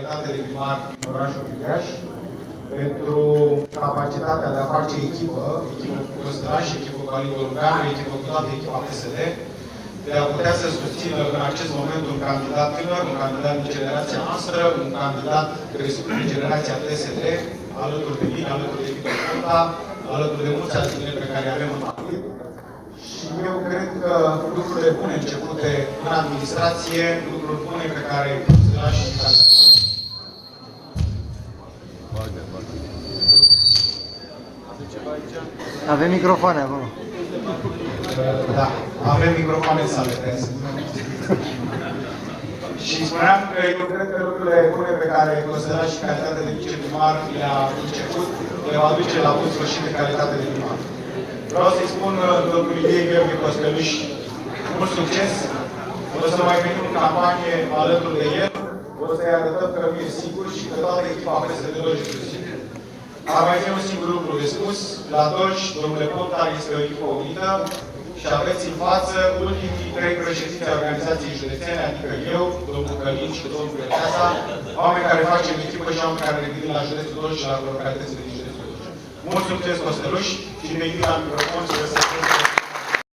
calitate de primar în orașul Făgăraș, pentru capacitatea de a face echipă cu Costălaș, echipă cu Alin Goluganu, echipă cu toată echipa PSD, de a putea să susțină în acest moment un candidat tânăr, un candidat din generația noastră, un candidat crescut din generația PSD, alături de mine, alături de Victor Ponta, alături de mulți alți tineri pe care avem în partid. Și eu cred că lucrurile bune începute în administrație, lucruri bune pe care Costălaș și avem microfoane acolo. Da, avem microfoane în sală, Și spuneam că eu cred că lucrurile bune pe care Costălaș și calitate de viceprimar le-a început, le va duce la bun sfârșit de calitate de primar. Vreau să-i spun domnului Gheorghe Costelâș mult succes. O să mai venim în campanie alături de el. O să-i arătăm că nu e sigur și că toată echipa PSD-ului este sigur. Ar mai fi un singur lucru de spus. La Dolj, domnule Ponta, este o echipă unită și aveți în față ultimii 3 președinți ai organizației județene, adică eu, domnul Călin și domnul Preteasa, oameni care facem echipă și oameni care ne gândim la județul Dolj și la localitățile din județul Dolj. Mult succes, Costăluș, și ne gândim la microfon și să